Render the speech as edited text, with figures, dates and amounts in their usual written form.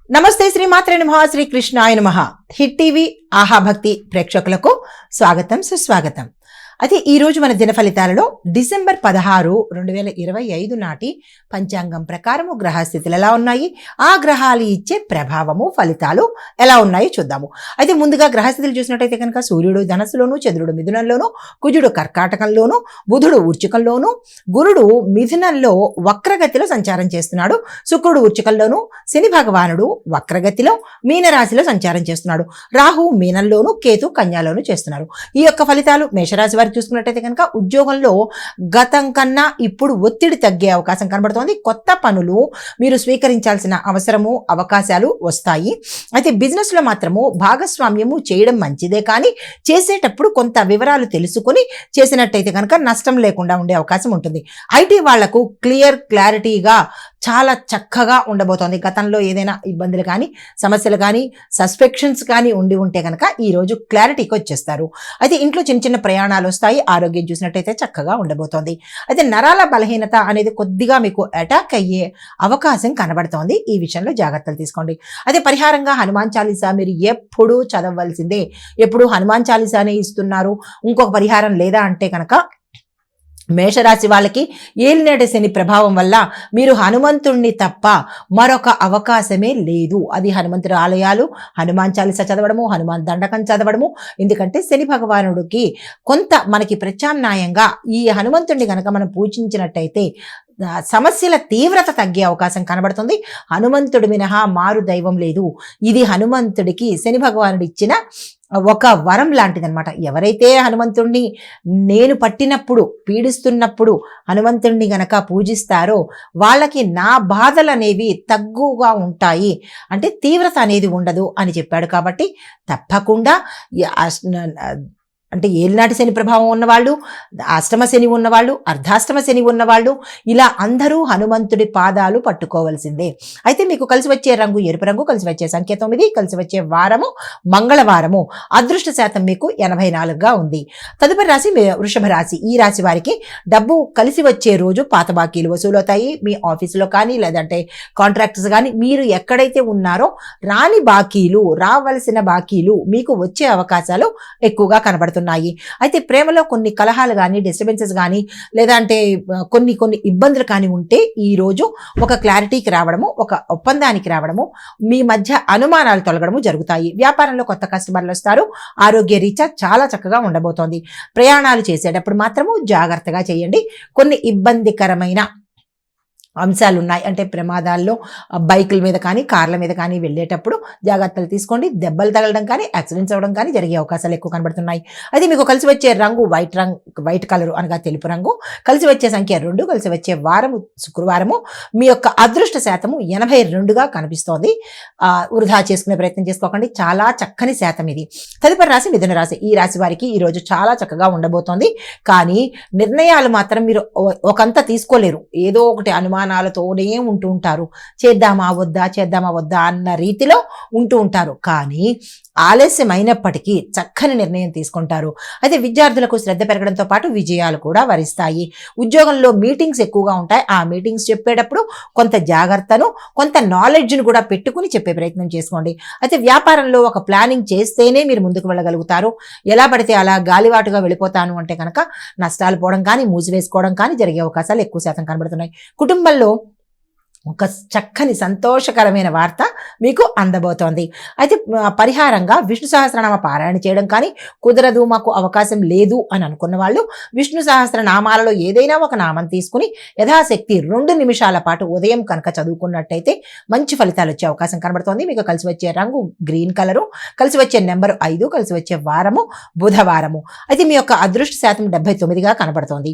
నమస్తే శ్రీమాత్రే నమః శ్రీ కృష్ణాయ నమః. హిట్ టీవీ ఆహా భక్తి ప్రేక్షకులకు స్వాగతం సుస్వాగతం. అయితే ఈరోజు మన దిన ఫలితాలలో డిసెంబర్ 16, 2025 నాటి పంచాంగం ప్రకారము గ్రహస్థితులు ఎలా ఉన్నాయి, ఆ గ్రహాలు ఇచ్చే ప్రభావము ఫలితాలు ఎలా ఉన్నాయో చూద్దాము. అయితే ముందుగా గ్రహస్థితులు చూసినట్టయితే కనుక సూర్యుడు ధనస్సులోను, చంద్రుడు మిథునంలోను, కుజుడు కర్కాటకంలోను, బుధుడు వృశ్చికంలోను, గురుడు మిథునంలో వక్రగతిలో సంచారం చేస్తున్నాడు, శుక్రుడు వృశ్చికంలోను, శని భగవానుడు వక్రగతిలో మీనరాశిలో సంచారం చేస్తున్నాడు, రాహు మీనంలోను, కేతు కన్యాలోను చేస్తున్నారు. ఈ యొక్క ఫలితాలు మేషరాశి వారికి చూసుకున్నట్టయితే కనుక ఉద్యోగంలో గతం కన్నా ఇప్పుడు ఒత్తిడి తగ్గే అవకాశం కనబడుతోంది. కొత్త పనులు మీరు స్వీకరించాల్సిన అవసరము అవకాశాలు వస్తాయి. అయితే బిజినెస్ లో మాత్రము భాగస్వామ్యము చేయడం మంచిదే, కానీ చేసేటప్పుడు కొంత వివరాలు తెలుసుకుని చేసినట్టయితే కనుక నష్టం లేకుండా ఉండే అవకాశం ఉంటుంది. ఐటీ వాళ్లకు క్లారిటీగా చాలా చక్కగా ఉండబోతోంది. గతంలో ఏదైనా ఇబ్బందులు కానీ సమస్యలు కానీ సస్పెక్షన్స్ కానీ ఉండి ఉంటే కనుక ఈరోజు క్లారిటీకి వచ్చేస్తారు. అయితే ఇంట్లో చిన్న చిన్న ప్రయాణాలు వస్తాయి. ఆరోగ్యం చూసినట్టయితే చక్కగా ఉండబోతోంది. అయితే నరాల బలహీనత అనేది కొద్దిగా మీకు అటాక్ అయ్యే అవకాశం కనబడుతోంది. ఈ విషయంలో జాగ్రత్తలు తీసుకోండి. అయితే పరిహారంగా హనుమాన్ చాలీసా మీరు ఎప్పుడూ చదవవలసిందే. ఎప్పుడు హనుమాన్ చాలీసానే ఇస్తున్నారు, ఇంకొక పరిహారం లేదా అంటే కనుక మేషరాశి వాళ్ళకి ఏలినాటి శని ప్రభావం వల్ల మీరు హనుమంతుణ్ణి తప్ప మరొక అవకాశమే లేదు. అది హనుమంతుడి ఆలయాలు, హనుమాన్ చాలీసా చదవడము, హనుమాన్ దండకం చదవడము. ఎందుకంటే శని భగవానుడికి కొంత మనకి ప్రత్యామ్నాయంగా ఈ హనుమంతుడిని కనుక మనం పూజించినట్టయితే సమస్యల తీవ్రత తగ్గే అవకాశం కనబడుతుంది. హనుమంతుడి మినహా మారు దైవం లేదు. ఇది హనుమంతుడికి శని భగవానుడు ఇచ్చిన ఒక వరం లాంటిదనమాట. ఎవరైతే హనుమంతుణ్ణి నేను పట్టినప్పుడు పీడిస్తున్నప్పుడు హనుమంతుణ్ణి గనక పూజిస్తారో వాళ్ళకి నా బాధలు అనేవి తగ్గుగా ఉంటాయి, అంటే తీవ్రత అనేది ఉండదు అని చెప్పాడు. కాబట్టి తప్పకుండా అంటే ఏలినాటి శని ప్రభావం ఉన్నవాళ్ళు, అష్టమ శని ఉన్నవాళ్ళు, అర్ధాష్టమ శని ఉన్నవాళ్ళు, ఇలా అందరూ హనుమంతుడి పాదాలు పట్టుకోవాల్సిందే. అయితే మీకు కలిసి వచ్చే రంగు ఎరుపు రంగు, కలిసి వచ్చే సంఖ్య 9, కలిసి వచ్చే వారము మంగళవారము, అదృష్ట శాతం మీకు 84గా ఉంది. తదుపరి రాశి వృషభ రాశి. ఈ రాశి వారికి డబ్బు కలిసి వచ్చే రోజు పాత బాకీలు వసూలవుతాయి. మీ ఆఫీసులో కానీ లేదంటే కాంట్రాక్టర్స్ కానీ మీరు ఎక్కడైతే ఉన్నారో రాని బాకీలు, రావలసిన బాకీలు మీకు వచ్చే అవకాశాలు ఎక్కువగా కనబడుతున్నాయి. అయితే ప్రేమలో కొన్ని కలహాలు కానీ డిస్టర్బెన్సెస్ కానీ లేదంటే కొన్ని ఇబ్బందులు కానీ ఉంటే ఈ రోజు ఒక క్లారిటీకి రావడము, ఒక ఒప్పందానికి రావడము, మీ మధ్య అనుమానాలు తొలగడము జరుగుతాయి. వ్యాపారంలో కొత్త కస్టమర్లు వస్తారు. ఆరోగ్య రీత్యా చాలా చక్కగా ఉండబోతోంది. ప్రయాణాలు చేసేటప్పుడు మాత్రము జాగ్రత్తగా చేయండి. కొన్ని ఇబ్బందికరమైన అంశాలు ఉన్నాయి. అంటే ప్రమాదాల్లో బైకుల మీద కానీ కార్ల మీద కానీ వెళ్ళేటప్పుడు జాగ్రత్తలు తీసుకోండి. దెబ్బలు తగలడం కానీ యాక్సిడెంట్స్ అవ్వడం కానీ జరిగే అవకాశాలు ఎక్కువ కనబడుతున్నాయి. అయితే మీకు కలిసి వచ్చే రంగు వైట్ కలర్ అనగా తెలుపు రంగు, కలిసి వచ్చే సంఖ్య 2, కలిసి వచ్చే వారము శుక్రవారము, మీ యొక్క అదృష్ట శాతము 82గా కనిపిస్తోంది. వృధా చేసుకునే ప్రయత్నం చేసుకోకండి. చాలా చక్కని శాతం ఇది. తదుపరి రాశి మిథున రాశి. ఈ రాశి వారికి ఈరోజు చాలా చక్కగా ఉండబోతోంది. కానీ నిర్ణయాలు మాత్రం మీరు ఒకంత తీసుకోలేరు. ఏదో ఒకటి అనుమానాలతోనే ఉంటూ ఉంటారు. చేద్దామా వద్దా అన్న రీతిలో ఉంటూ ఉంటారు. కానీ ఆలస్యమైనప్పటికీ చక్కని నిర్ణయం తీసుకుంటారు. అయితే విద్యార్థులకు శ్రద్ధ పెరగడంతో పాటు విజయాలు కూడా వరిస్తాయి. ఉద్యోగంలో మీటింగ్స్ ఎక్కువగా ఉంటాయి. ఆ మీటింగ్స్ చెప్పేటప్పుడు కొంత జాగ్రత్తను, కొంత నాలెడ్జ్ను కూడా పెట్టుకుని చెప్పే ప్రయత్నం చేసుకోండి. అయితే వ్యాపారంలో ఒక ప్లానింగ్ చేస్తేనే మీరు ముందుకు వెళ్ళగలుగుతారు. ఎలా పడితే అలా గాలివాటుగా వెళ్ళిపోతాను అంటే కనుక నష్టాలు పోవడం కానీ మూసివేసుకోవడం కానీ జరిగే అవకాశాలు ఎక్కువ శాతం కనబడుతున్నాయి. కుటుంబంలో ఒక చక్కని సంతోషకరమైన వార్త మీకు అందబోతోంది. అయితే పరిహారంగా విష్ణు సహస్రనామ పారాయణ చేయడం కానీ, కుదరదు మాకు అవకాశం లేదు అని అనుకున్న వాళ్ళు విష్ణు సహస్రనామాలలో ఏదైనా ఒక నామం తీసుకుని యథాశక్తి 2 నిమిషాల పాటు ఉదయం కనుక చదువుకున్నట్టయితే మంచి ఫలితాలు వచ్చే అవకాశం కనబడుతోంది. మీకు కలిసి వచ్చే రంగు గ్రీన్ కలరు, కలిసి వచ్చే నెంబరు 5, కలిసి వచ్చే వారము బుధవారము. అయితే మీ యొక్క అదృష్ట శాతం 79గా కనబడుతోంది.